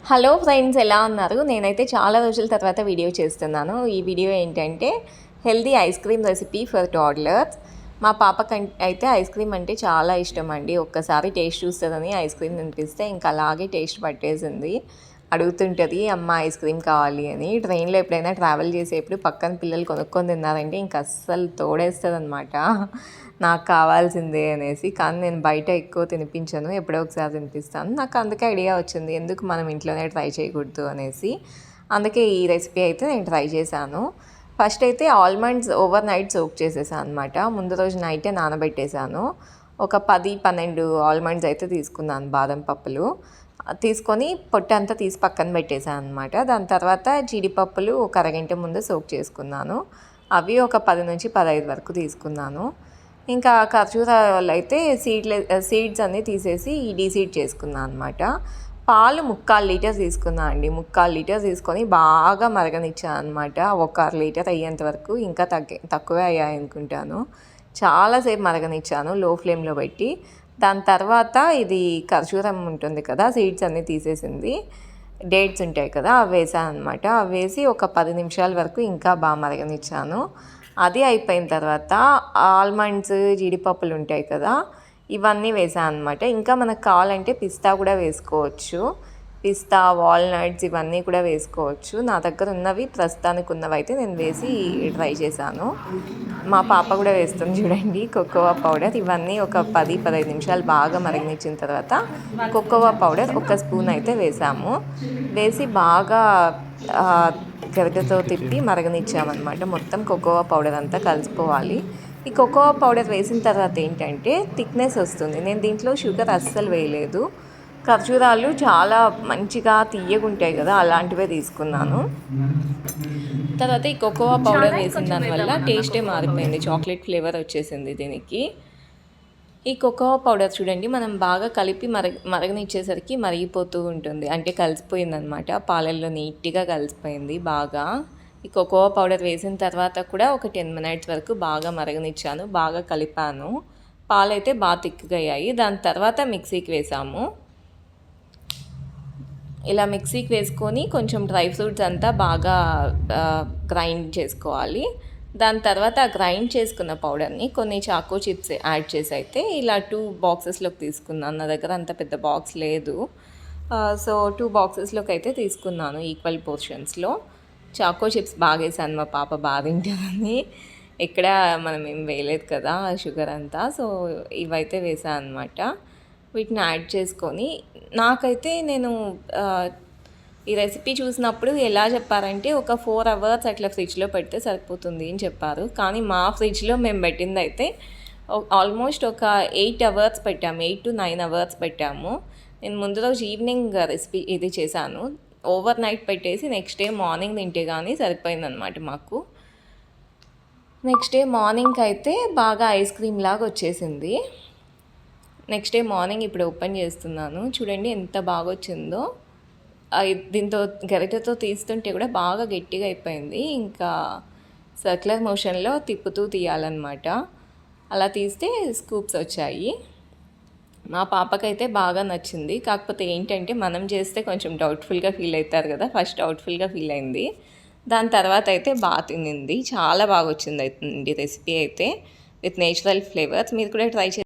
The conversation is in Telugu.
హలో ఫ్రెండ్స్, ఎలా ఉన్నారు? నేనైతే చాలా రోజుల తర్వాత వీడియో చేస్తున్నాను. ఈ వీడియో ఏంటంటే healthy ice cream recipe for toddlers. మా అయితే ఐస్ క్రీమ్ అంటే చాలా ఇష్టం అండి. ఒక్కసారి టేస్ట్ చూస్తుందని ఐస్ క్రీమ్ తినిపిస్తే ఇంకా అలాగే టేస్ట్ పట్టేసింది. అడుగుతుంటుంది, అమ్మ ఐస్ క్రీమ్ కావాలి అని. ట్రైన్లో ఎప్పుడైనా ట్రావెల్ చేసేప్పుడు పక్కన పిల్లలు కొనుక్కొని తిన్నారంటే ఇంకా అస్సలు తోడేస్తుంది అనమాట, నాకు కావాల్సిందే అనేసి. కానీ నేను బయట ఎక్కువ తినిపించను, ఎప్పుడో ఒకసారి తినిపిస్తాను. నాకు అందుకే ఐడియా వచ్చింది, ఎందుకు మనం ఇంట్లోనే ట్రై చేయకూడదు అనేసి. అందుకే ఈ రెసిపీ అయితే నేను ట్రై చేశాను. ఫస్ట్ అయితే ఆల్మండ్స్ ఓవర్ నైట్ సోక్ చేసేసాను అనమాట. ముందు రోజు నైటే నానబెట్టేశాను. ఒక 10-12 ఆల్మండ్స్ అయితే తీసుకున్నాను, బాదం పప్పులు తీసుకొని పొట్టంతా తీసి పక్కన పెట్టేశాను అనమాట. దాని తర్వాత జీడిపప్పులు ఒక అరగంట ముందు సోక్ చేసుకున్నాను. అవి ఒక 10-15 వరకు తీసుకున్నాను. ఇంకా ఖర్జూరాలు అయితే సీడ్స్ అన్నీ తీసేసి డీసీడ్ చేసుకున్నాను అనమాట. పాలు 3/4 లీటర్ తీసుకున్నాను అండి. 3/4 లీటర్ తీసుకొని బాగా మరగనిచ్చాను అనమాట. ఒక 1 లీటర్ అయ్యేంత వరకు, ఇంకా తక్కువే అయ్యాయి అనుకుంటాను. చాలాసేపు మరగనిచ్చాను లో ఫ్లేమ్లో పెట్టి. దాని తర్వాత ఇది ఖర్జూరం ఉంటుంది కదా, సీడ్స్ అన్నీ తీసేసింది, డేట్స్ ఉంటాయి కదా, అవి వేసాను అనమాట. అవి వేసి ఒక 10 నిమిషాల వరకు ఇంకా బాగా మరగనిచ్చాను. అది అయిపోయిన తర్వాత ఆల్మండ్స్, జీడిపప్పులు ఉంటాయి కదా, ఇవన్నీ వేసాను అనమాట. ఇంకా మనకు కావాలంటే పిస్తా కూడా వేసుకోవచ్చు. పిస్తా, వాల్నట్స్ ఇవన్నీ కూడా వేసుకోవచ్చు. నా దగ్గర ఉన్నవి, ప్రస్తుతానికి ఉన్నవి అయితే నేను వేసి ట్రై చేశాను. మా పాప కూడా వేస్తుంది చూడండి, కోకోవా పౌడర్. ఇవన్నీ ఒక 10-15 నిమిషాలు బాగా మరగనిచ్చిన తర్వాత కోకోవా పౌడర్ ఒక స్పూన్ అయితే వేసాము. వేసి బాగా గరిటెతో తిప్పి మరగనిచ్చామన్నమాట. మొత్తం కోకోవా పౌడర్ అంతా కలిసిపోవాలి. ఈ కోకోవా పౌడర్ వేసిన తర్వాత ఏంటంటే థిక్నెస్ వస్తుంది. నేను దీంట్లో షుగర్ అస్సలు వేయలేదు. ఖర్జూరాలు చాలా మంచిగా తీయగుంటాయి కదా, అలాంటివే తీసుకున్నాను. తర్వాత ఈ కోకోవా పౌడర్ వేసిన దానివల్ల టేస్టే మారిపోయింది, చాక్లెట్ ఫ్లేవర్ వచ్చేసింది దీనికి. ఈ కోకోవా పౌడర్ చూడండి, మనం బాగా కలిపి మరగనిచ్చేసరికి మరిగిపోతూ ఉంటుంది, అంటే కలిసిపోయిందనమాట. పాలల్లో నీట్గా కలిసిపోయింది బాగా. ఈ కోకోవా పౌడర్ వేసిన తర్వాత కూడా ఒక 10 మినిట్స్ వరకు బాగా మరగనిచ్చాను, బాగా కలిపాను. పాలైతే బాగా తిక్కుగా అయ్యాయి. దాని తర్వాత మిక్సీకి వేసాము. ఇలా మిక్సీకి వేసుకొని కొంచెం డ్రై ఫ్రూట్స్ అంతా బాగా గ్రైండ్ చేసుకోవాలి. దాని తర్వాత గ్రైండ్ చేసుకున్న పౌడర్ని కొన్ని చాకో చిప్స్ యాడ్ చేసి అయితే ఇలా 2 బాక్సెస్లోకి తీసుకున్నాను. నా దగ్గర అంత పెద్ద బాక్స్ లేదు, సో 2 బాక్సెస్లోకి అయితే తీసుకున్నాను, ఈక్వల్ పోర్షన్స్లో. చాకో చిప్స్ బాగా వేసాను, మా పాప బాగా తింటుందని. ఎక్కడ మనం ఏం వేయలేదు కదా షుగర్ అంతా, సో ఇవైతే వేసాను అనమాట. వీటిని యాడ్ చేసుకొని, నాకైతే నేను ఈ రెసిపీ చూసినప్పుడు ఎలా చెప్పారంటే ఒక 4 అవర్స్ అట్లా ఫ్రిడ్జ్లో పెడితే సరిపోతుంది అని చెప్పారు. కానీ మా ఫ్రిడ్జ్లో మేము పెట్టింది అయితే ఆల్మోస్ట్ ఒక 8 అవర్స్ పెట్టాము, 8-9 అవర్స్ పెట్టాము. నేను ముందు రోజు ఈవినింగ్ రెసిపీ ఇది చేశాను. ఓవర్ నైట్ పెట్టేసి నెక్స్ట్ డే మార్నింగ్ తింటే కానీ సరిపోయిందనమాట మాకు. నెక్స్ట్ డే మార్నింగ్కి అయితే బాగా ఐస్ క్రీమ్ లాగా వచ్చేసింది. నెక్స్ట్ డే మార్నింగ్ ఇప్పుడు ఓపెన్ చేస్తున్నాను, చూడండి ఎంత బాగా వచ్చిందో. దీంతో గరిటెతో తీస్తుంటే కూడా బాగా గట్టిగా అయిపోయింది. ఇంకా సర్క్యులర్ మోషన్లో తిప్పుతూ తీయాలన్నమాట. అలా తీస్తే స్కూప్స్ వచ్చాయి. మా పాపకైతే బాగా నచ్చింది. కాకపోతే ఏంటంటే మనం చేస్తే కొంచెం డౌట్ఫుల్గా ఫీల్ అవుతారు కదా, ఫస్ట్ డౌట్ఫుల్గా ఫీల్ అయింది. దాని తర్వాత అయితే బాగా తినింది. చాలా బాగా వచ్చింది రెసిపీ అయితే, విత్ నేచురల్ ఫ్లేవర్స్. మీరు కూడా ట్రై